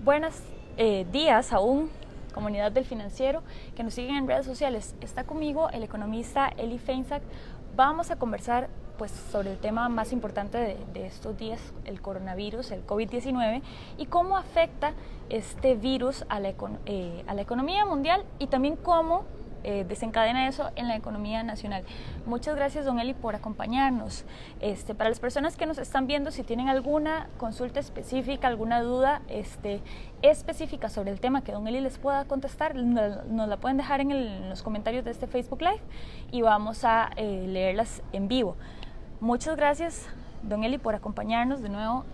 Buenos días aún, comunidad del financiero que nos siguen en redes sociales. Está conmigo el economista Eli Feinsack. Vamos a conversar pues, sobre el tema más importante de estos días, el coronavirus, el COVID-19, y cómo afecta este virus a la economía mundial y también cómo desencadena eso en la economía nacional. Muchas gracias, don Eli, por acompañarnos. Para las personas que nos están viendo, si tienen alguna consulta específica, alguna duda específica sobre el tema que don Eli les pueda contestar, nos la pueden dejar en los comentarios de este Facebook Live y vamos a leerlas en vivo. Muchas gracias, don Eli, por acompañarnos de nuevo.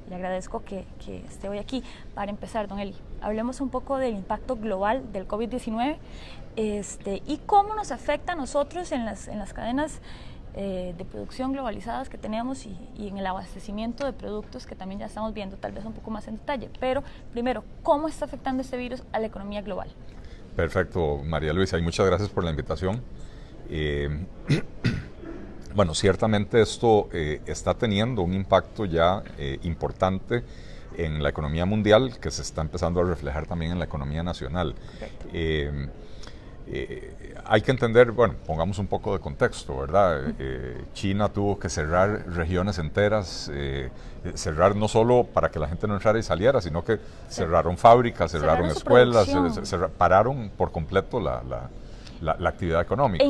Le agradezco que esté hoy aquí. Para empezar, don Eli, hablemos un poco del impacto global del COVID-19 y cómo nos afecta a nosotros en las cadenas de producción globalizadas que tenemos y en el abastecimiento de productos que también ya estamos viendo, tal vez un poco más en detalle. Pero primero, ¿cómo está afectando este virus a la economía global? Perfecto, María Luisa, y muchas gracias por la invitación. Bueno, ciertamente esto está teniendo un impacto ya importante en la economía mundial, que se está empezando a reflejar también en la economía nacional. Hay que entender, bueno, pongamos un poco de contexto, ¿verdad? China tuvo que cerrar regiones enteras, cerrar no solo para que la gente no entrara y saliera, sino que cerraron fábricas, cerraron escuelas, pararon por completo la actividad económica.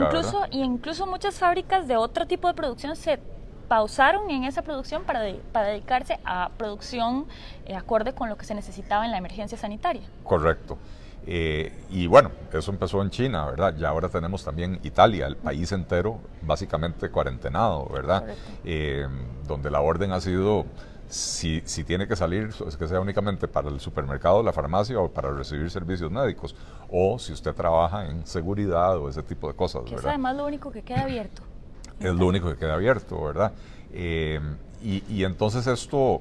Incluso muchas fábricas de otro tipo de producción se pausaron en esa producción para dedicarse a producción acorde con lo que se necesitaba en la emergencia sanitaria. Correcto. Y bueno, eso empezó en China, ¿verdad? Ya ahora tenemos también Italia, el país entero básicamente cuarentenado, ¿verdad? Donde la orden ha sido, si tiene que salir, es que sea únicamente para el supermercado, la farmacia o para recibir servicios médicos, o si usted trabaja en seguridad o ese tipo de cosas, que ¿verdad? Es además lo único que queda abierto. Es lo único que queda abierto, ¿verdad? Y entonces esto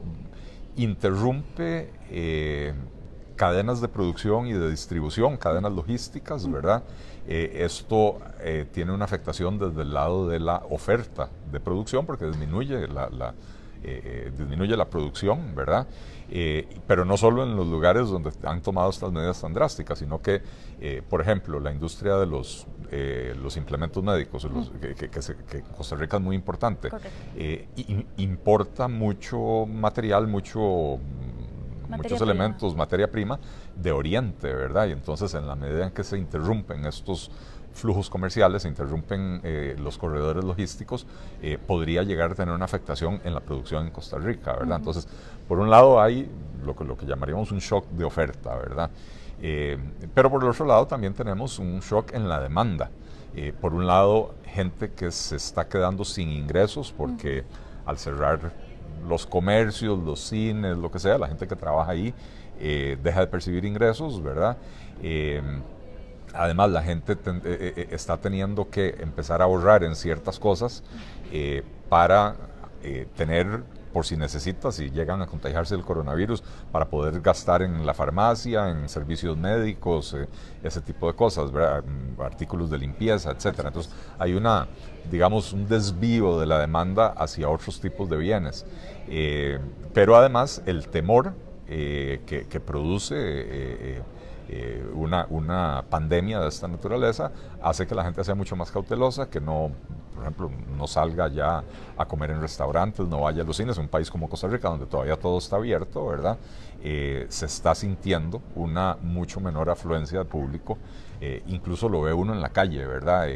interrumpe cadenas de producción y de distribución, cadenas logísticas, ¿verdad? Esto tiene una afectación desde el lado de la oferta de producción porque disminuye la producción, ¿verdad? Pero no solo en los lugares donde han tomado estas medidas tan drásticas, sino que, por ejemplo, la industria de los implementos médicos, que en Costa Rica es muy importante, importa mucho material, muchos elementos, materia prima de Oriente, ¿verdad? Y entonces en la medida en que se interrumpen estos flujos comerciales, se interrumpen los corredores logísticos, podría llegar a tener una afectación en la producción en Costa Rica, ¿verdad? Entonces, por un lado hay lo que llamaríamos un shock de oferta, ¿verdad? Pero por el otro lado también tenemos un shock en la demanda. Por un lado, gente que se está quedando sin ingresos porque al cerrar los comercios, los cines, lo que sea, la gente que trabaja ahí deja de percibir ingresos, ¿verdad? Además, la gente está teniendo que empezar a ahorrar en ciertas cosas para tener, por si necesita, si llegan a contagiarse del coronavirus, para poder gastar en la farmacia, en servicios médicos, ese tipo de cosas, ¿verdad? Artículos de limpieza, etcétera. Entonces, hay un desvío de la demanda hacia otros tipos de bienes. Pero además, el temor que produce una pandemia de esta naturaleza hace que la gente sea mucho más cautelosa, que no, por ejemplo, no salga ya a comer en restaurantes, no vaya a los cines. Un país como Costa Rica, donde todavía todo está abierto, ¿verdad? Se está sintiendo una mucho menor afluencia de público, incluso lo ve uno en la calle, ¿verdad?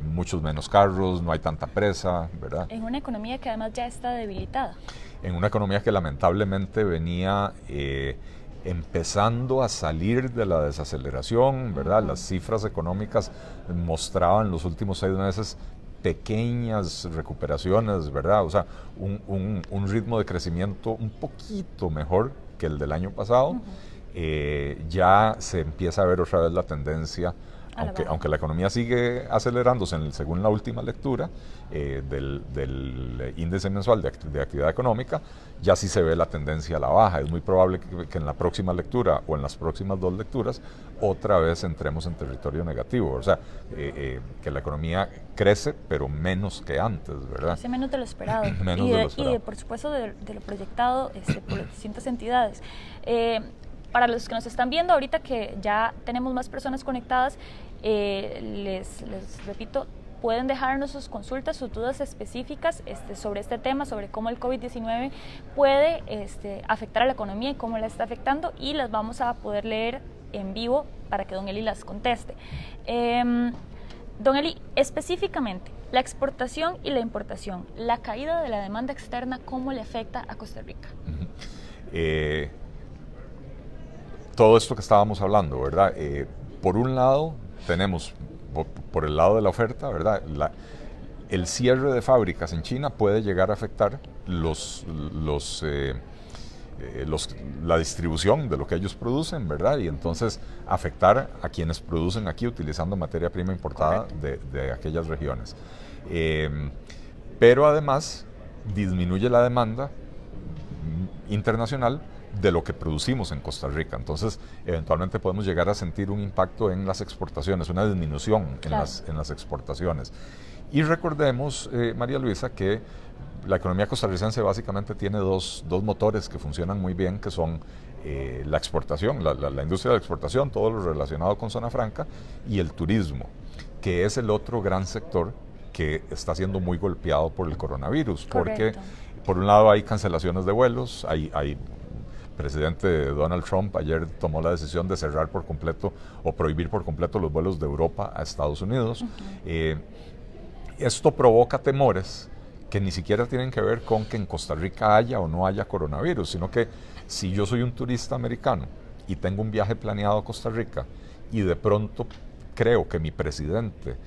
Muchos menos carros, no hay tanta presa, ¿verdad? En una economía que además ya está debilitada. En una economía que lamentablemente venía empezando a salir de la desaceleración, ¿verdad? Las cifras económicas mostraban los últimos 6 meses pequeñas recuperaciones, ¿verdad? O sea, un ritmo de crecimiento un poquito mejor que el del año pasado. Ya se empieza a ver otra vez la tendencia aunque la economía sigue acelerándose según la última lectura del índice mensual de actividad económica, ya sí se ve la tendencia a la baja. Es muy probable que en la próxima lectura o en las próximas dos lecturas otra vez entremos en territorio negativo, o sea, que la economía crece pero menos que antes, ¿verdad? Crece menos de lo esperado. Y por supuesto de lo proyectado por las distintas entidades. Para los que nos están viendo ahorita, que ya tenemos más personas conectadas, les repito, pueden dejarnos sus consultas, sus dudas específicas sobre este tema, sobre cómo el COVID-19 puede afectar a la economía y cómo la está afectando, y las vamos a poder leer en vivo para que don Eli las conteste. Don Eli, específicamente, la exportación y la importación, la caída de la demanda externa, ¿cómo le afecta a Costa Rica? Todo esto que estábamos hablando, ¿verdad? Por un lado, tenemos, por el lado de la oferta, ¿verdad? El cierre de fábricas en China puede llegar a afectar la distribución de lo que ellos producen, ¿verdad? Y entonces afectar a quienes producen aquí utilizando materia prima importada de aquellas regiones. Pero además disminuye la demanda internacional de lo que producimos en Costa Rica. Entonces, eventualmente podemos llegar a sentir un impacto en las exportaciones, una disminución en las exportaciones. Y recordemos, María Luisa, que la economía costarricense básicamente tiene dos motores que funcionan muy bien, que son la exportación, la industria de la exportación, todo lo relacionado con zona franca, y el turismo, que es el otro gran sector que está siendo muy golpeado por el coronavirus. Correcto. Porque, por un lado, hay cancelaciones de vuelos, el presidente Donald Trump ayer tomó la decisión de cerrar por completo o prohibir por completo los vuelos de Europa a Estados Unidos. Esto provoca temores que ni siquiera tienen que ver con que en Costa Rica haya o no haya coronavirus, sino que si yo soy un turista americano y tengo un viaje planeado a Costa Rica y de pronto creo que mi presidente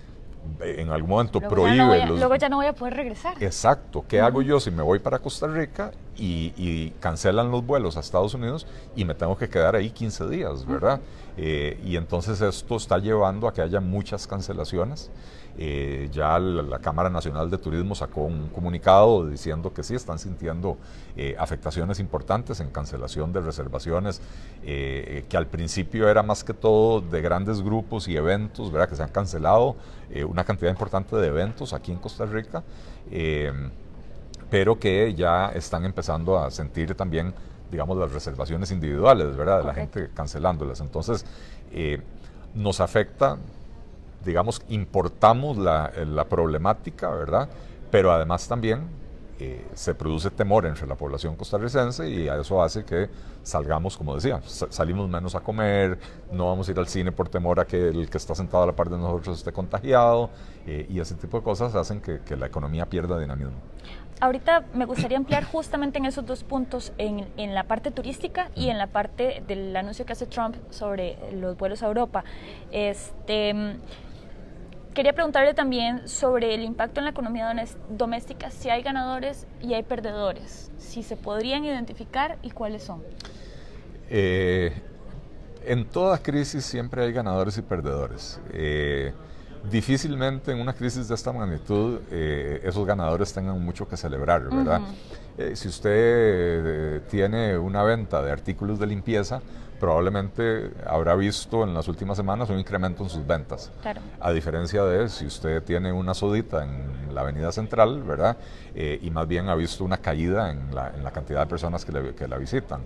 en algún momento prohíbe luego ya no voy a poder regresar. Exacto. ¿Qué hago yo si me voy para Costa Rica y cancelan los vuelos a Estados Unidos y me tengo que quedar ahí 15 días, ¿verdad? Y entonces esto está llevando a que haya muchas cancelaciones. Ya la Cámara Nacional de Turismo sacó un comunicado diciendo que sí están sintiendo afectaciones importantes en cancelación de reservaciones, que al principio era más que todo de grandes grupos y eventos, ¿verdad? Que se han cancelado una cantidad importante de eventos aquí en Costa Rica, pero que ya están empezando a sentir también, digamos, las reservaciones individuales, ¿verdad? De la gente cancelándolas. Entonces, nos afecta, digamos, importamos la problemática, ¿verdad? Pero además también se produce temor entre la población costarricense y eso hace que salgamos, como decía, salimos menos a comer, no vamos a ir al cine por temor a que el que está sentado a la par de nosotros esté contagiado, y ese tipo de cosas hacen que la economía pierda dinamismo. Ahorita me gustaría ampliar justamente en esos dos puntos, en la parte turística y en la parte del anuncio que hace Trump sobre los vuelos a Europa. Quería preguntarle también sobre el impacto en la economía doméstica, si hay ganadores y hay perdedores, si se podrían identificar y cuáles son. En toda crisis siempre hay ganadores y perdedores. Difícilmente en una crisis de esta magnitud esos ganadores tengan mucho que celebrar, ¿verdad? Si usted tiene una venta de artículos de limpieza, probablemente habrá visto en las últimas semanas un incremento en sus ventas. Claro. A diferencia de si usted tiene una sodita en la avenida central, ¿verdad? Y más bien ha visto una caída en la cantidad de personas que la visitan.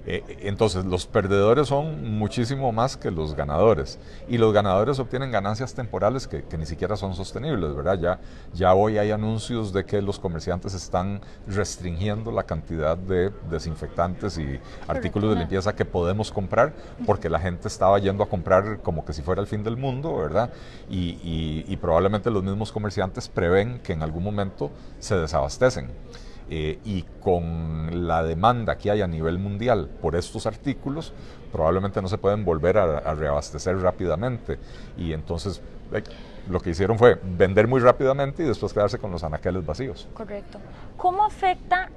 Entonces, los perdedores son muchísimo más que los ganadores, y los ganadores obtienen ganancias temporales que ni siquiera son sostenibles, ¿verdad? Ya hoy hay anuncios de que los comerciantes están restringiendo la cantidad de desinfectantes y artículos de limpieza que podemos comprar, porque la gente estaba yendo a comprar como que si fuera el fin del mundo, ¿verdad? Y probablemente los mismos comerciantes prevén que en algún momento se desabastecen. Y con la demanda que hay a nivel mundial por estos artículos, probablemente no se pueden volver a reabastecer rápidamente, y entonces lo que hicieron fue vender muy rápidamente y después quedarse con los anaqueles vacíos. Correcto. ¿Cómo afecta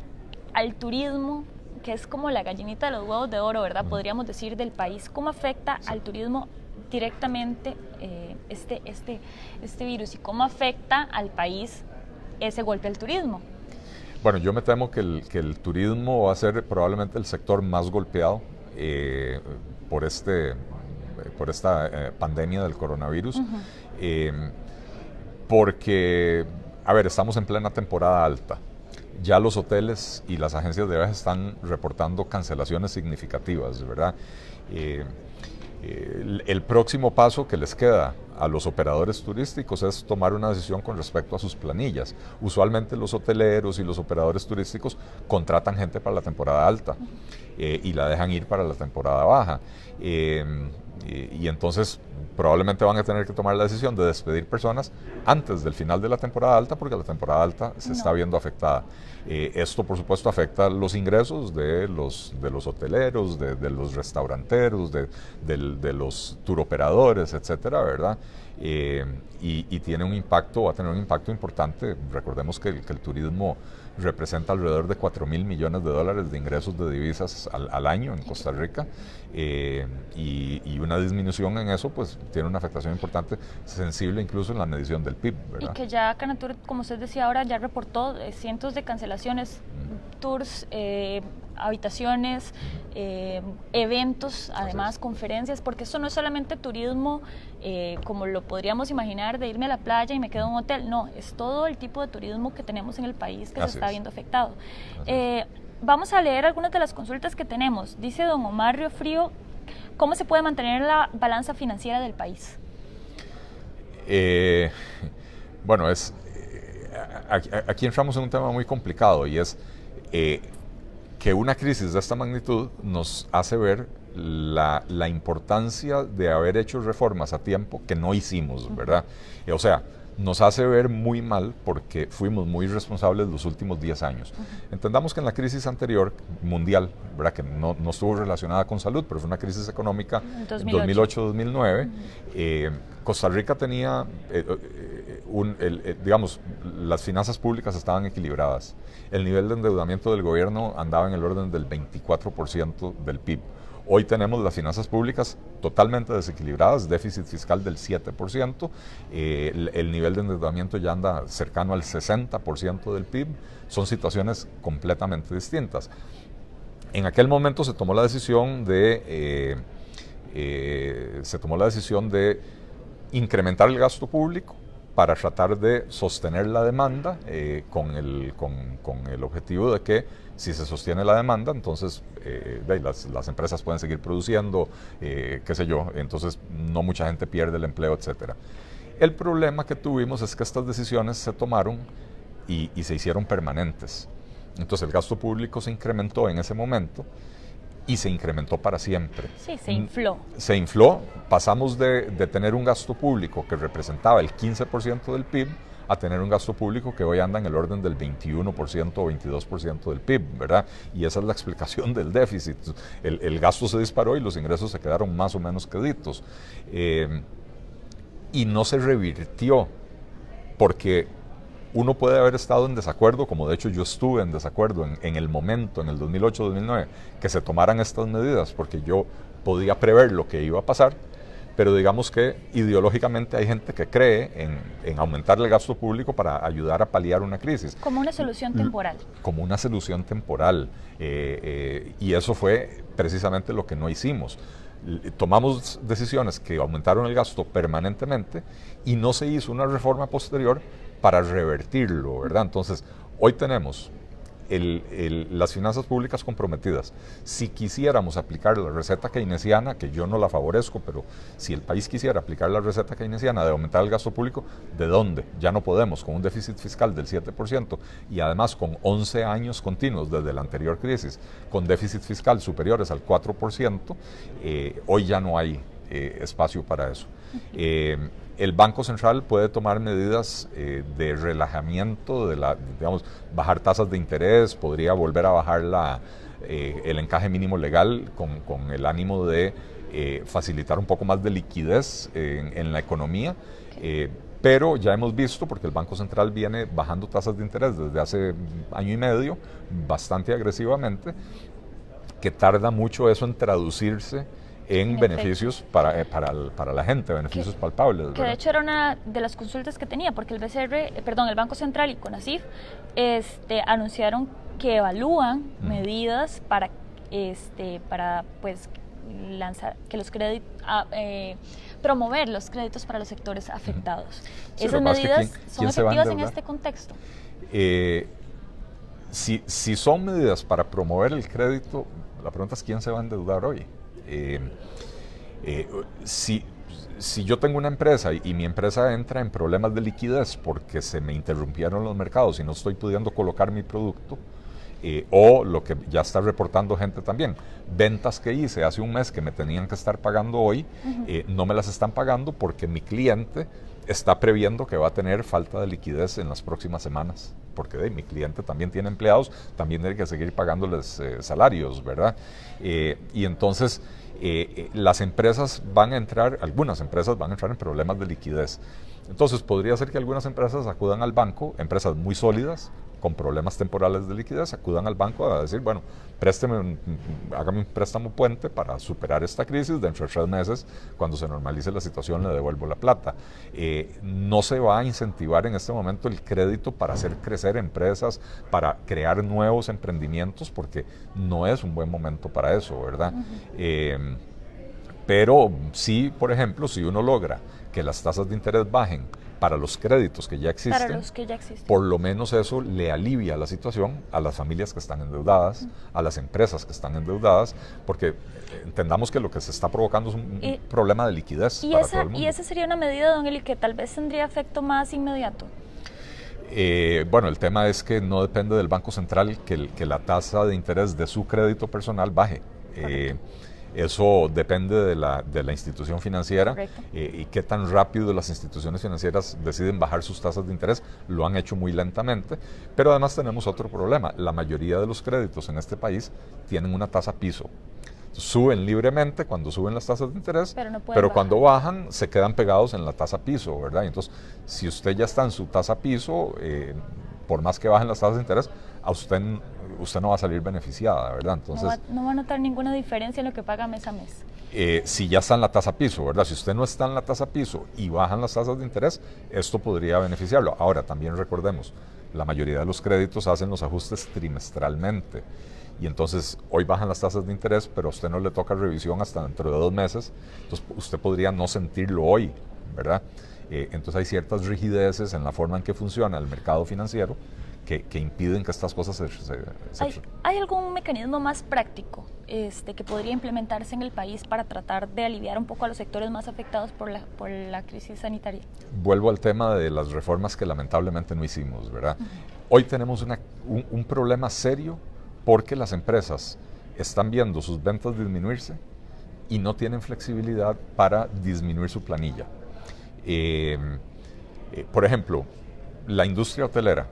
al turismo, que es como la gallinita de los huevos de oro, ¿verdad? Podríamos decir, del país? ¿Cómo afecta al turismo directamente este virus y cómo afecta al país ese golpe al turismo? Bueno, yo me temo que el turismo va a ser probablemente el sector más golpeado por esta pandemia del coronavirus, porque, a ver, estamos en plena temporada alta. Ya los hoteles y las agencias de viajes están reportando cancelaciones significativas, ¿verdad? El próximo paso que les queda a los operadores turísticos es tomar una decisión con respecto a sus planillas. Usualmente los hoteleros y los operadores turísticos contratan gente para la temporada alta y la dejan ir para la temporada baja. Y entonces probablemente van a tener que tomar la decisión de despedir personas antes del final de la temporada alta, porque la temporada alta se está viendo afectada. Esto, por supuesto, afecta los ingresos de los hoteleros, de los restauranteros, de los turoperadores, etcétera, ¿verdad? Y tiene un impacto, va a tener un impacto importante. Recordemos que el turismo representa alrededor de $4,000 millones de ingresos de divisas al año en Costa Rica, y una disminución en eso pues tiene una afectación importante, sensible incluso en la medición del PIB, ¿verdad? Y que ya Canatur, como usted decía ahora, ya reportó cientos de cancelaciones, tours, habitaciones, eventos, además conferencias, porque eso no es solamente turismo como lo podríamos imaginar de irme a la playa y me quedo en un hotel, no, es todo el tipo de turismo que tenemos en el país que se está viendo afectado. Vamos a leer algunas de las consultas que tenemos. Dice don Omar Riofrío, ¿cómo se puede mantener la balanza financiera del país? Bueno, aquí entramos en un tema muy complicado, y es que una crisis de esta magnitud nos hace ver la importancia de haber hecho reformas a tiempo que no hicimos, ¿verdad? O sea, nos hace ver muy mal porque fuimos muy responsables los últimos 10 años. Entendamos que en la crisis anterior, mundial, ¿verdad?, que no estuvo relacionada con salud, pero fue una crisis económica en 2008-2009, Costa Rica tenía, digamos, las finanzas públicas estaban equilibradas. El nivel de endeudamiento del gobierno andaba en el orden del 24% del PIB. Hoy tenemos las finanzas públicas totalmente desequilibradas, déficit fiscal del 7%, el nivel de endeudamiento ya anda cercano al 60% del PIB, son situaciones completamente distintas. En aquel momento se tomó la decisión de incrementar el gasto público para tratar de sostener la demanda con el objetivo de que si se sostiene la demanda, entonces las empresas pueden seguir produciendo, qué sé yo, entonces no mucha gente pierde el empleo, etcétera. El problema que tuvimos es que estas decisiones se tomaron y se hicieron permanentes. Entonces el gasto público se incrementó en ese momento y se incrementó para siempre. Sí, se infló. Se infló, pasamos de tener un gasto público que representaba el 15% del PIB a tener un gasto público que hoy anda en el orden del 21% o 22% del PIB, ¿verdad? Y esa es la explicación del déficit. El gasto se disparó y los ingresos se quedaron más o menos queditos. Y no se revirtió, porque uno puede haber estado en desacuerdo, como de hecho yo estuve en desacuerdo en el momento, en el 2008-2009, que se tomaran estas medidas, porque yo podía prever lo que iba a pasar, pero digamos que ideológicamente hay gente que cree en aumentar el gasto público para ayudar a paliar una crisis. Como una solución temporal. Como una solución temporal. Y eso fue precisamente lo que no hicimos. Tomamos decisiones que aumentaron el gasto permanentemente y no se hizo una reforma posterior para revertirlo, ¿verdad? Entonces, hoy tenemos las finanzas públicas comprometidas. Si quisiéramos aplicar la receta keynesiana, que yo no la favorezco, pero si el país quisiera aplicar la receta keynesiana de aumentar el gasto público, ¿de dónde? Ya no podemos, con un déficit fiscal del 7% y además con 11 años continuos desde la anterior crisis, con déficit fiscal superiores al 4%, hoy ya no hay espacio para eso. El Banco Central puede tomar medidas de relajamiento, digamos, bajar tasas de interés, podría volver a bajar el encaje mínimo legal con el ánimo de facilitar un poco más de liquidez en la economía, pero ya hemos visto, porque el Banco Central viene bajando tasas de interés desde hace año y medio, bastante agresivamente, que tarda mucho eso en traducirse en beneficios para la gente, beneficios palpables. Que de hecho era una de las consultas que tenía, porque el Banco Central y CONACYT anunciaron que evalúan medidas para pues lanzar que los créditos promover los créditos para los sectores afectados. Sí, ¿Esas medidas son efectivas en este contexto? Si son medidas para promover el crédito, la pregunta es ¿quién se va a endeudar hoy? Si yo tengo una empresa y mi empresa entra en problemas de liquidez porque se me interrumpieron los mercados y no estoy pudiendo colocar mi producto, o lo que ya está reportando gente también, ventas que hice hace un mes que me tenían que estar pagando hoy, no me las están pagando porque mi cliente está previendo que va a tener falta de liquidez en las próximas semanas, porque mi cliente también tiene empleados, también tiene que seguir pagándoles salarios, ¿verdad? Y entonces las empresas van a entrar, algunas empresas van a entrar en problemas de liquidez. Entonces podría ser que algunas empresas acudan al banco, empresas muy sólidas, con problemas temporales de liquidez, acudan al banco a decir, bueno, hágame un préstamo puente para superar esta crisis, dentro de 3 meses, cuando se normalice la situación, le devuelvo la plata. No se va a incentivar en este momento el crédito para hacer crecer empresas, para crear nuevos emprendimientos, porque no es un buen momento para eso, ¿verdad? Pero sí, por ejemplo, si uno logra que las tasas de interés bajen para los créditos que ya existen, por lo menos eso le alivia la situación a las familias que están endeudadas, a las empresas que están endeudadas, porque entendamos que lo que se está provocando es un problema de liquidez para todo el mundo. ¿Y esa sería una medida, don Eli, que tal vez tendría efecto más inmediato? Bueno, el tema es que no depende del Banco Central que la tasa de interés de su crédito personal baje. Eso depende de la institución financiera y qué tan rápido las instituciones financieras deciden bajar sus tasas de interés. Lo han hecho muy lentamente, pero además tenemos otro problema. La mayoría de los créditos en este país tienen una tasa piso. Suben libremente cuando suben las tasas de interés, pero cuando bajan se quedan pegados en la tasa piso, ¿verdad? Entonces, si usted ya está en su tasa piso, por más que bajen las tasas de interés, a usted no va a salir beneficiada, ¿verdad? Entonces, no va a notar ninguna diferencia en lo que paga mes a mes. Si ya está en la tasa piso, ¿verdad? Si usted no está en la tasa piso y bajan las tasas de interés, esto podría beneficiarlo. Ahora, también recordemos, la mayoría de los créditos hacen los ajustes trimestralmente. Y entonces hoy bajan las tasas de interés, pero a usted no le toca revisión hasta dentro de 2 meses. Entonces usted podría no sentirlo hoy, ¿verdad? Entonces hay ciertas rigideces en la forma en que funciona el mercado financiero que impiden que estas cosas ¿Hay algún mecanismo más práctico que podría implementarse en el país para tratar de aliviar un poco a los sectores más afectados por la crisis sanitaria? Vuelvo al tema de las reformas que lamentablemente no hicimos, ¿verdad? Hoy tenemos un problema serio porque las empresas están viendo sus ventas disminuirse y no tienen flexibilidad para disminuir su planilla. Por ejemplo, la industria hotelera.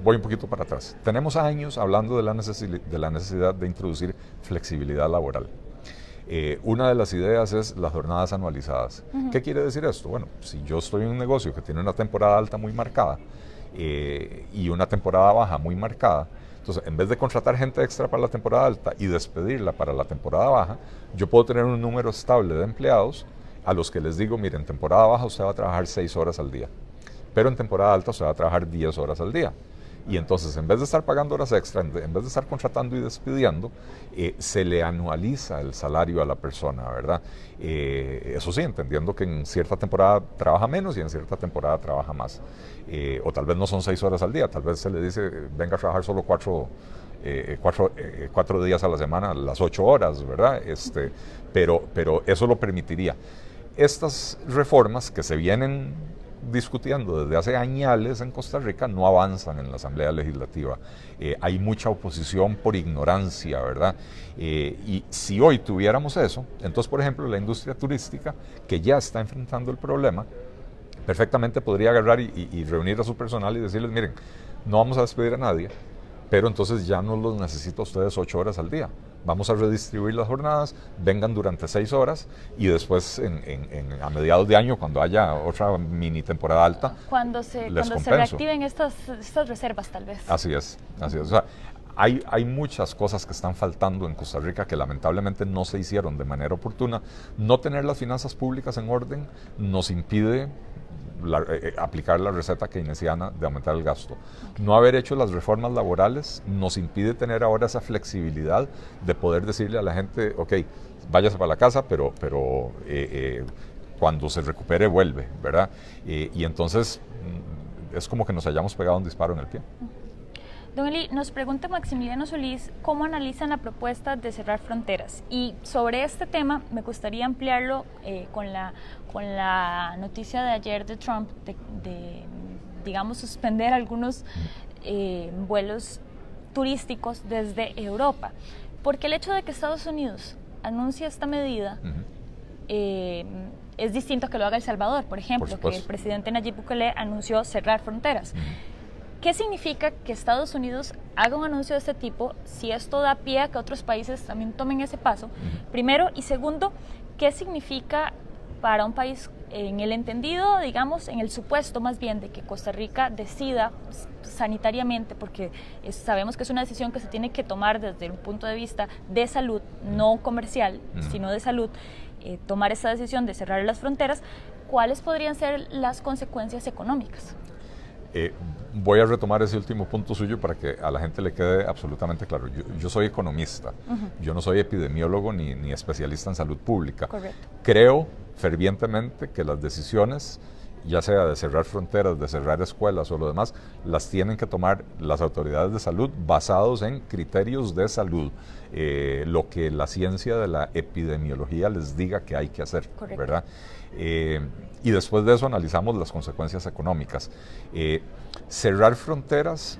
Voy un poquito para atrás. Tenemos años hablando de la necesidad de introducir flexibilidad laboral. Una de las ideas es las jornadas anualizadas. ¿Qué quiere decir esto? Bueno, si yo estoy en un negocio que tiene una temporada alta muy marcada y una temporada baja muy marcada, entonces, en vez de contratar gente extra para la temporada alta y despedirla para la temporada baja, yo puedo tener un número estable de empleados a los que les digo, mire, en temporada baja usted va a trabajar 6 horas al día, pero en temporada alta usted va a trabajar 10 horas al día. Y entonces, en vez de estar pagando horas extra, en vez de estar contratando y despidiendo, se le anualiza el salario a la persona, ¿verdad? Eso sí, entendiendo que en cierta temporada trabaja menos y en cierta temporada trabaja más. O tal vez no son 6 horas al día, tal vez se le dice, venga a trabajar solo 4 días a la semana, las 8 horas, ¿verdad? Pero eso lo permitiría. Estas reformas que se vienen discutiendo desde hace años en Costa Rica no avanzan en la Asamblea Legislativa. Hay mucha oposición por ignorancia, ¿verdad? Y si hoy tuviéramos eso, entonces, por ejemplo, la industria turística, que ya está enfrentando el problema, perfectamente podría agarrar y reunir a su personal y decirles, miren, no vamos a despedir a nadie, pero entonces ya no los necesito a ustedes 8 horas al día. Vamos a redistribuir las jornadas, vengan durante 6 horas y después a mediados de año, cuando haya otra mini temporada alta, cuando se reactiven estas reservas tal vez. Así es. O sea, hay muchas cosas que están faltando en Costa Rica que lamentablemente no se hicieron de manera oportuna. No tener las finanzas públicas en orden nos impide aplicar la receta keynesiana de aumentar el gasto. No haber hecho las reformas laborales nos impide tener ahora esa flexibilidad de poder decirle a la gente, ok, váyase para la casa, pero cuando se recupere vuelve, ¿verdad? Y entonces es como que nos hayamos pegado un disparo en el pie. Don Eli, nos pregunta Maximiliano Solís cómo analizan la propuesta de cerrar fronteras. Y sobre este tema me gustaría ampliarlo con la noticia de ayer de Trump de digamos, suspender algunos vuelos turísticos desde Europa. Porque el hecho de que Estados Unidos anuncie esta medida es distinto a que lo haga El Salvador, por ejemplo, que el presidente Nayib Bukele anunció cerrar fronteras. ¿Qué significa que Estados Unidos haga un anuncio de este tipo si esto da pie a que otros países también tomen ese paso? Primero, y segundo, ¿qué significa para un país en el entendido, digamos, en el supuesto más bien de que Costa Rica decida sanitariamente, porque sabemos que es una decisión que se tiene que tomar desde un punto de vista de salud, no comercial, sino de salud, tomar esa decisión de cerrar las fronteras, ¿cuáles podrían ser las consecuencias económicas? Voy a retomar ese último punto suyo para que a la gente le quede absolutamente claro. Yo soy economista, yo no soy epidemiólogo ni especialista en salud pública. Correcto. Creo fervientemente que las decisiones, ya sea de cerrar fronteras, de cerrar escuelas o lo demás, las tienen que tomar las autoridades de salud basados en criterios de salud, lo que la ciencia de la epidemiología les diga que hay que hacer, correcto, ¿verdad? Y después de eso analizamos las consecuencias económicas. Cerrar fronteras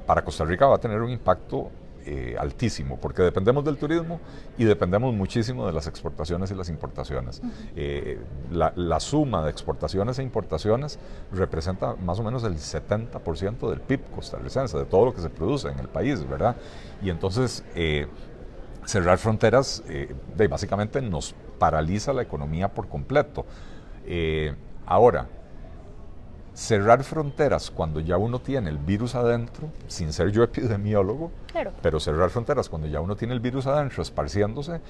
para Costa Rica va a tener un impacto altísimo, porque dependemos del turismo y dependemos muchísimo de las exportaciones y las importaciones. La suma de exportaciones e importaciones representa más o menos el 70% del PIB costarricense, de todo lo que se produce en el país, ¿verdad? Y entonces cerrar fronteras básicamente nos paraliza la economía por completo. Ahora, cerrar fronteras cuando ya uno tiene el virus adentro, sin ser yo epidemiólogo, claro, pero cerrar fronteras cuando ya uno tiene el virus adentro esparciéndose,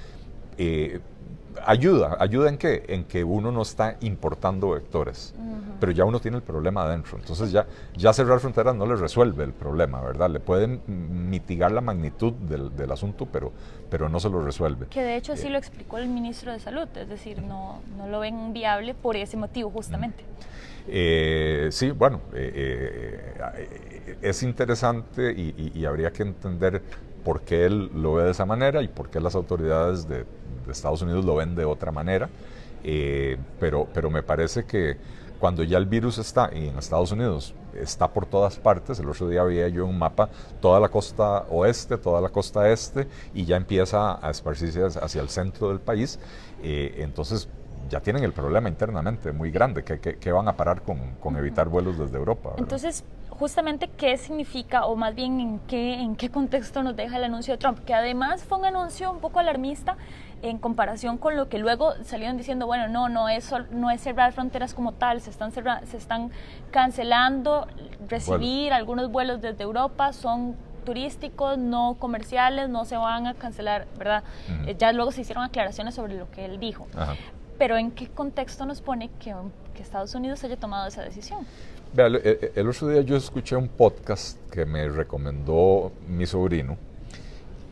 ¿ayuda en qué? En que uno no está importando vectores, pero ya uno tiene el problema adentro. Entonces ya cerrar fronteras no le resuelve el problema, ¿verdad? Le pueden mitigar la magnitud del asunto, pero no se lo resuelve. Que de hecho así lo explicó el ministro de Salud, es decir, no lo ven viable por ese motivo justamente. Sí, bueno, es interesante y habría que entender por qué él lo ve de esa manera y por qué las autoridades de Estados Unidos lo ven de otra manera, pero me parece que cuando ya el virus está en Estados Unidos, está por todas partes. El otro día veía yo un mapa, toda la costa oeste, toda la costa este, y ya empieza a esparcirse hacia el centro del país, entonces ya tienen el problema internamente muy grande, que van a parar con evitar vuelos desde Europa, ¿verdad? Entonces, justamente, ¿qué significa, o más bien en qué contexto nos deja el anuncio de Trump? Que además fue un anuncio un poco alarmista en comparación con lo que luego salieron diciendo, bueno, no es cerrar fronteras como tal, se están cancelando recibir algunos vuelos desde Europa, son turísticos, no comerciales, no se van a cancelar, ¿verdad? Ya luego se hicieron aclaraciones sobre lo que él dijo. Ajá. Pero ¿en qué contexto nos pone que Estados Unidos haya tomado esa decisión? Vea, el otro día yo escuché un podcast que me recomendó mi sobrino,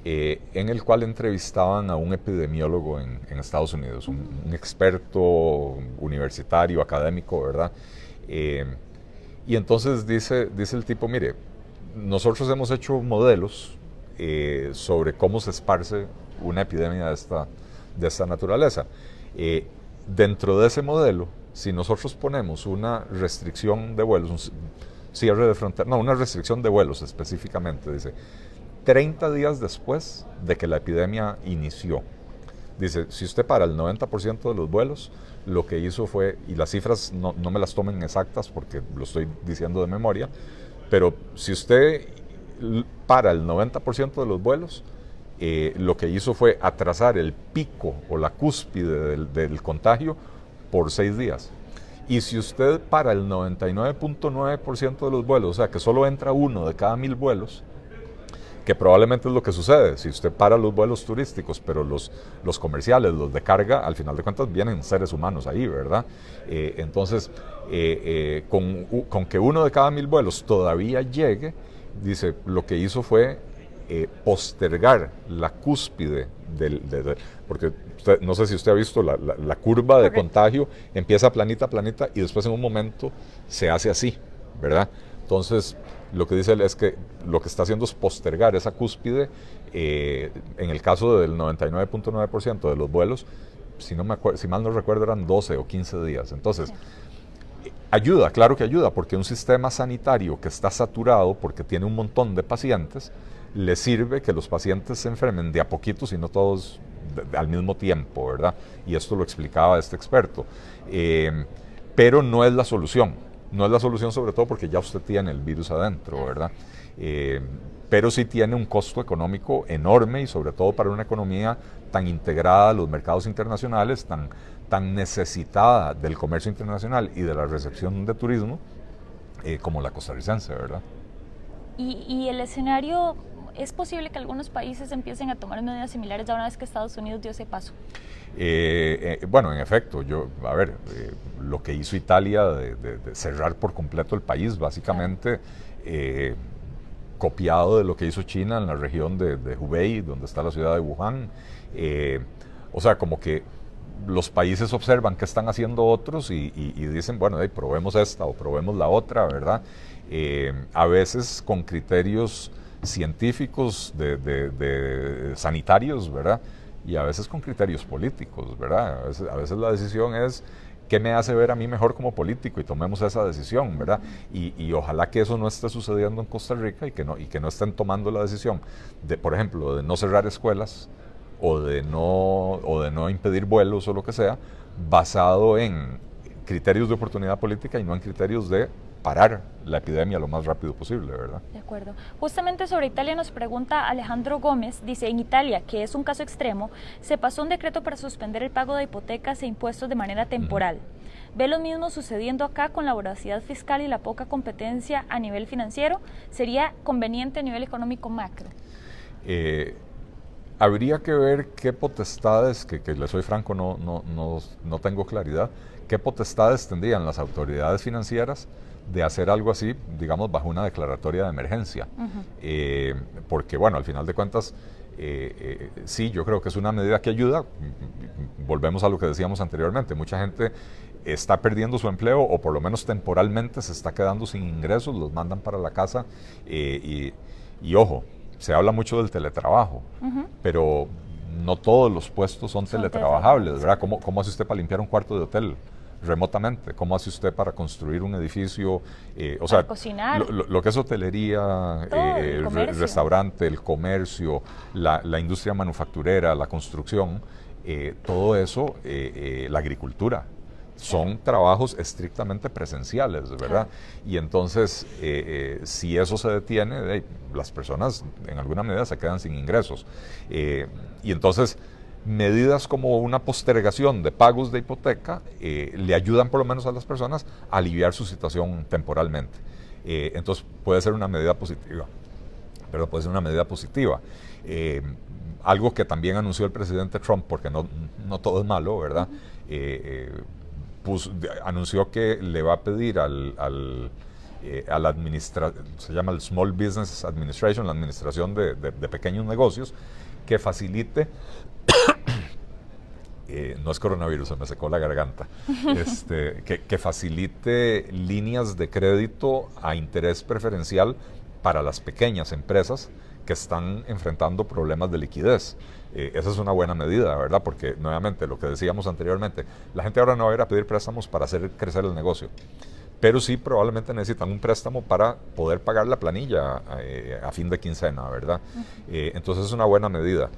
en el cual entrevistaban a un epidemiólogo en Estados Unidos, un experto universitario, académico, ¿verdad? Y entonces dice el tipo, mire, nosotros hemos hecho modelos sobre cómo se esparce una epidemia de esta naturaleza. Dentro de ese modelo, si nosotros ponemos una restricción de vuelos, un cierre de frontera, una restricción de vuelos específicamente, dice, 30 días después de que la epidemia inició, dice, si usted para el 90% de los vuelos, lo que hizo fue, y las cifras no me las tomen exactas porque lo estoy diciendo de memoria, pero si usted para el 90% de los vuelos, lo que hizo fue atrasar el pico o la cúspide del contagio por 6 días. Y si usted para el 99.9% de los vuelos, o sea que solo entra uno de cada 1000 vuelos, que probablemente es lo que sucede. Si usted para los vuelos turísticos, pero los comerciales, los de carga, al final de cuentas vienen seres humanos ahí, ¿verdad? Entonces, con que 1 de cada 1000 vuelos todavía llegue, dice, lo que hizo fue postergar la cúspide porque no sé si usted ha visto la curva de contagio, empieza planita y después en un momento se hace así, ¿verdad? Entonces, lo que dice él es que lo que está haciendo es postergar esa cúspide. En el caso del 99.9% de los vuelos, si mal no recuerdo, eran 12 o 15 días. Entonces, ayuda, claro que ayuda, porque un sistema sanitario que está saturado, porque tiene un montón de pacientes, le sirve que los pacientes se enfermen de a poquitos y no todos al mismo tiempo, ¿verdad? Y esto lo explicaba este experto. Pero no es la solución. No es la solución, sobre todo porque ya usted tiene el virus adentro, ¿verdad? Pero sí tiene un costo económico enorme y sobre todo para una economía tan integrada a los mercados internacionales, tan necesitada del comercio internacional y de la recepción de turismo como la costarricense, ¿verdad? Y el escenario, ¿es posible que algunos países empiecen a tomar medidas similares ya una vez que Estados Unidos dio ese paso? Bueno, en efecto, lo que hizo Italia de cerrar por completo el país, básicamente copiado de lo que hizo China en la región de Hubei, donde está la ciudad de Wuhan. O sea, como que los países observan qué están haciendo otros y dicen, bueno, probemos esta o probemos la otra, ¿verdad? A veces con criterios científicos de sanitarios, ¿verdad? Y a veces con criterios políticos, ¿verdad? A veces la decisión es qué me hace ver a mí mejor como político y tomemos esa decisión, ¿verdad? Y ojalá que eso no esté sucediendo en Costa Rica y que no estén tomando la decisión de, por ejemplo, de no cerrar escuelas o de no impedir vuelos o lo que sea, basado en criterios de oportunidad política y no en criterios de parar la epidemia lo más rápido posible, ¿verdad? De acuerdo. Justamente sobre Italia nos pregunta Alejandro Gómez, dice, en Italia, que es un caso extremo, se pasó un decreto para suspender el pago de hipotecas e impuestos de manera temporal. ¿Ve lo mismo sucediendo acá con la voracidad fiscal y la poca competencia a nivel financiero? ¿Sería conveniente a nivel económico macro? Habría que ver qué potestades, que le soy franco, no tengo claridad, qué potestades tendrían las autoridades financieras de hacer algo así, digamos, bajo una declaratoria de emergencia. Porque, bueno, al final de cuentas, sí, yo creo que es una medida que ayuda. Volvemos a lo que decíamos anteriormente, mucha gente está perdiendo su empleo o por lo menos temporalmente se está quedando sin ingresos, los mandan para la casa y ojo, se habla mucho del teletrabajo, pero no todos los puestos son teletrabajables, ¿verdad? ¿Cómo hace usted para limpiar un cuarto de hotel remotamente? ¿Cómo hace usted para construir un edificio? O sea, cocinar. Lo que es hotelería, el restaurante, el comercio, la industria manufacturera, la construcción, todo eso, la agricultura. Son trabajos estrictamente presenciales, ¿verdad? Y entonces, si eso se detiene, las personas en alguna medida se quedan sin ingresos. Y entonces, medidas como una postergación de pagos de hipoteca le ayudan por lo menos a las personas a aliviar su situación temporalmente. Entonces, puede ser una medida positiva. Algo que también anunció el presidente Trump, porque no todo es malo, ¿verdad? Anunció que le va a pedir a la se llama el Small Business Administration, la administración de pequeños negocios, que facilite, no es coronavirus, se me secó la garganta, que facilite líneas de crédito a interés preferencial para las pequeñas empresas que están enfrentando problemas de liquidez. Esa es una buena medida, ¿verdad? Porque, nuevamente, lo que decíamos anteriormente, la gente ahora no va a ir a pedir préstamos para hacer crecer el negocio, pero sí probablemente necesitan un préstamo para poder pagar la planilla a fin de quincena, ¿verdad? Entonces es una buena medida.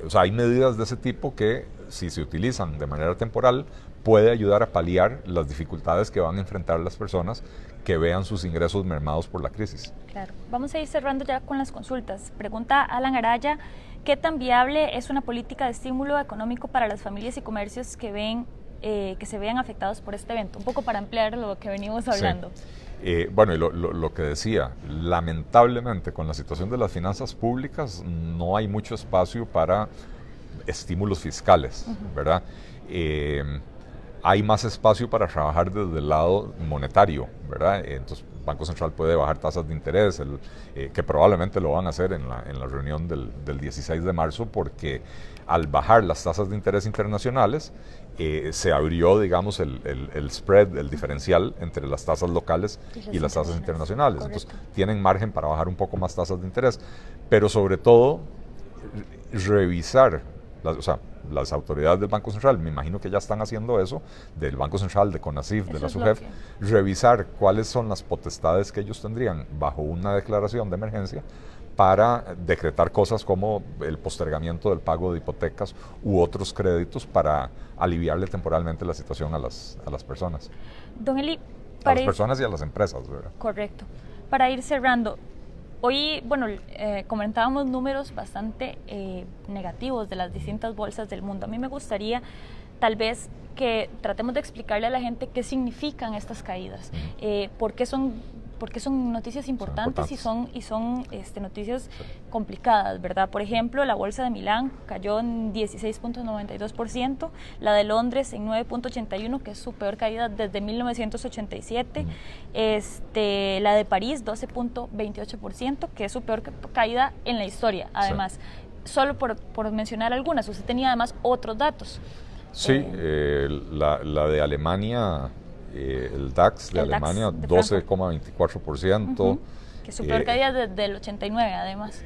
O sea, hay medidas de ese tipo que, si se utilizan de manera temporal, puede ayudar a paliar las dificultades que van a enfrentar las personas que vean sus ingresos mermados por la crisis. Claro. Vamos a ir cerrando ya con las consultas. Pregunta Alan Araya, ¿qué tan viable es una política de estímulo económico para las familias y comercios que ven que se vean afectados por este evento? Un poco para ampliar lo que venimos hablando. Sí. Bueno, y lo que decía, lamentablemente con la situación de las finanzas públicas no hay mucho espacio para estímulos fiscales, ¿verdad? Hay más espacio para trabajar desde el lado monetario, ¿verdad? Entonces, el Banco Central puede bajar tasas de interés, que probablemente lo van a hacer en la reunión del 16 de marzo, porque al bajar las tasas de interés internacionales, se abrió, digamos, el spread, el diferencial entre las tasas locales y las tasas internacionales. Correcto. Entonces, tienen margen para bajar un poco más tasas de interés, pero sobre todo, revisar, las autoridades del Banco Central, me imagino que ya están haciendo eso, del Banco Central, de CONACYT, de la SUGEF, revisar cuáles son las potestades que ellos tendrían bajo una declaración de emergencia para decretar cosas como el postergamiento del pago de hipotecas u otros créditos para aliviarle temporalmente la situación a las personas. Don Eli, a las personas y a las empresas, ¿verdad? Correcto. Para ir cerrando, hoy, bueno, comentábamos números bastante negativos de las distintas bolsas del mundo. A mí me gustaría, tal vez, que tratemos de explicarle a la gente qué significan estas caídas, por qué son noticias importantes y son noticias complicadas, ¿verdad? Por ejemplo, la bolsa de Milán cayó en 16.92%, la de Londres en 9.81%, que es su peor caída desde 1987, la de París 12.28%, que es su peor caída en la historia, además. Solo por mencionar algunas, usted tenía además otros datos. Sí, la de Alemania, el DAX de Alemania, 12,24%. Que es su peor caída desde el 89, además.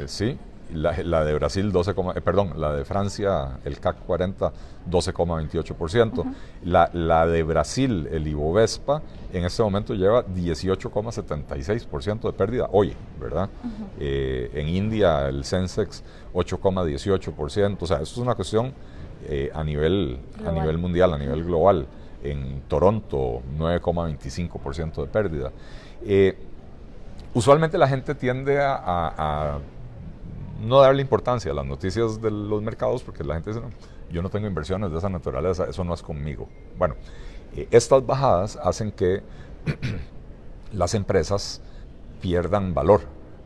Sí, la de Brasil, la de Francia, el CAC 40, 12,28%. La de Brasil, el Ibovespa, en este momento lleva 18,76% de pérdida hoy, ¿verdad? En India, el Sensex, 8,18%. O sea, esto es una cuestión a nivel mundial, a nivel global. En Toronto, 9,25% de pérdida. Usualmente la gente tiende a no darle importancia a las noticias de los mercados, porque la gente dice, no, yo no tengo inversiones de esa naturaleza, eso no es conmigo. Bueno, estas bajadas hacen que las empresas pierdan valor,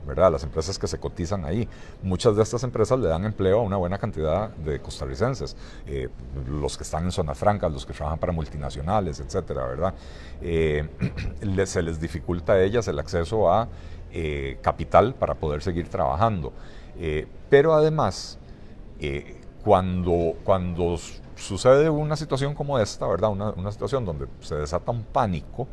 ¿verdad? Las empresas que se cotizan ahí. Muchas de estas empresas le dan empleo a una buena cantidad de costarricenses, los que están en zonas francas, los que trabajan para multinacionales, etcétera, ¿verdad? Se les dificulta a ellas el acceso a capital para poder seguir trabajando. Pero además, cuando sucede una situación como esta, ¿verdad? Una situación donde se desata un pánico,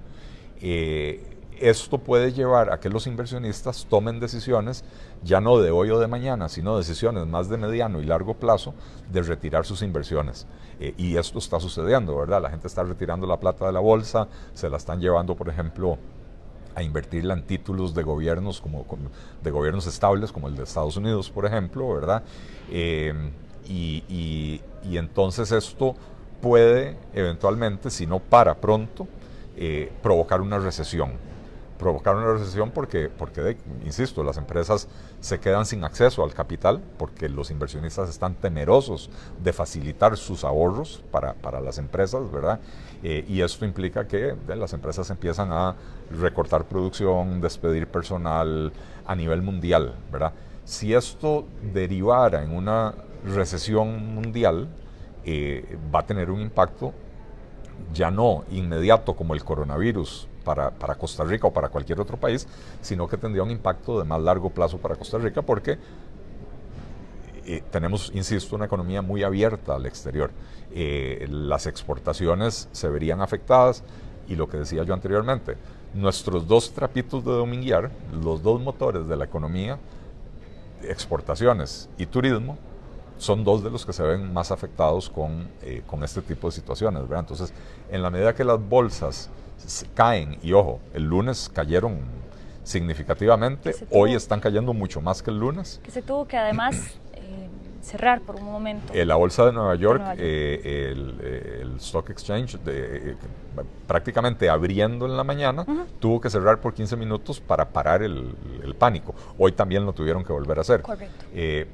esto puede llevar a que los inversionistas tomen decisiones, ya no de hoy o de mañana, sino decisiones más de mediano y largo plazo, de retirar sus inversiones. Y esto está sucediendo, ¿verdad? La gente está retirando la plata de la bolsa, se la están llevando, por ejemplo, a invertirla en títulos de gobiernos, de gobiernos estables, como el de Estados Unidos, por ejemplo, ¿verdad? Y entonces esto puede eventualmente, si no para pronto, provocar una recesión. Porque, insisto, las empresas se quedan sin acceso al capital porque los inversionistas están temerosos de facilitar sus ahorros para las empresas, ¿verdad? Y esto implica que las empresas empiezan a recortar producción, despedir personal a nivel mundial, ¿verdad? Si esto derivara en una recesión mundial, va a tener un impacto ya no inmediato como el coronavirus para Costa Rica o para cualquier otro país, sino que tendría un impacto de más largo plazo para Costa Rica porque tenemos, insisto, una economía muy abierta al exterior. Las exportaciones se verían afectadas y lo que decía yo anteriormente, nuestros dos trapitos de dominguear, los dos motores de la economía, exportaciones y turismo, son dos de los que se ven más afectados con este tipo de situaciones, ¿verdad? Entonces, en la medida que las bolsas caen, y ojo, el lunes cayeron significativamente, hoy están cayendo mucho más que el lunes. Que se tuvo que además cerrar por un momento. La bolsa de Nueva York, el Stock Exchange, prácticamente abriendo en la mañana, tuvo que cerrar por 15 minutos para parar el el pánico. Hoy también lo tuvieron que volver a hacer. Correcto.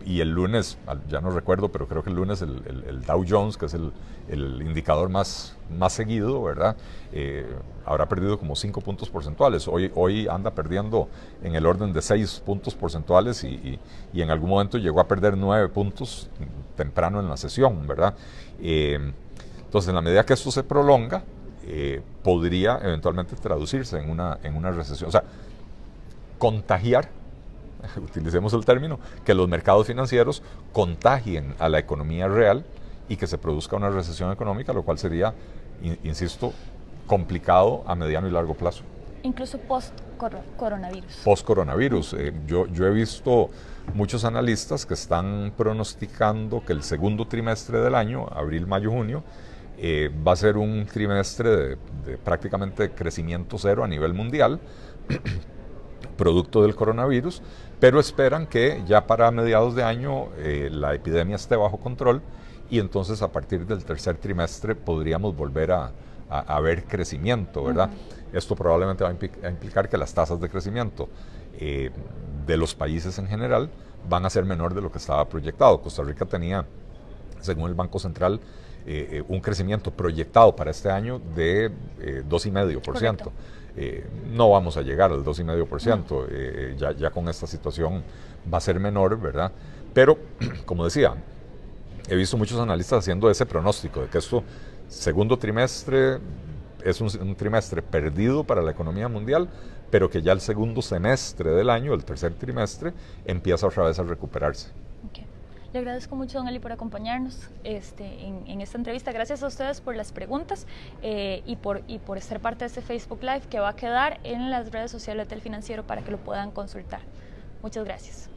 Y el lunes, ya no recuerdo, pero creo que el lunes el Dow Jones, que es el indicador más seguido, ¿verdad? Habrá perdido como 5 puntos porcentuales. Hoy anda perdiendo en el orden de 6 puntos porcentuales y en algún momento llegó a perder 9 puntos temprano en la sesión, ¿verdad? Entonces, en la medida que esto se prolonga, podría eventualmente traducirse en una recesión. O sea, contagiar, utilicemos el término, que los mercados financieros contagien a la economía real y que se produzca una recesión económica, lo cual sería, insisto, complicado a mediano y largo plazo. Incluso post-coronavirus. Post-coronavirus. Yo he visto muchos analistas que están pronosticando que el segundo trimestre del año, abril, mayo, junio, va a ser un trimestre de prácticamente crecimiento cero a nivel mundial, producto del coronavirus, pero esperan que ya para mediados de año la epidemia esté bajo control y entonces a partir del tercer trimestre podríamos volver a ver crecimiento, ¿verdad? Esto probablemente va a implicar que las tasas de crecimiento de los países en general van a ser menor de lo que estaba proyectado. Costa Rica tenía, según el Banco Central, un crecimiento proyectado para este año de 2,5%. No vamos a llegar al 2,5%, ya con esta situación va a ser menor, ¿verdad? Pero, como decía, he visto muchos analistas haciendo ese pronóstico de que esto, segundo trimestre, es un trimestre perdido para la economía mundial, pero que ya el segundo semestre del año, el tercer trimestre, empieza otra vez a recuperarse. Okay. Le agradezco mucho, don Eli, por acompañarnos en esta entrevista. Gracias a ustedes por las preguntas y por ser parte de este Facebook Live que va a quedar en las redes sociales del Financiero para que lo puedan consultar. Muchas gracias.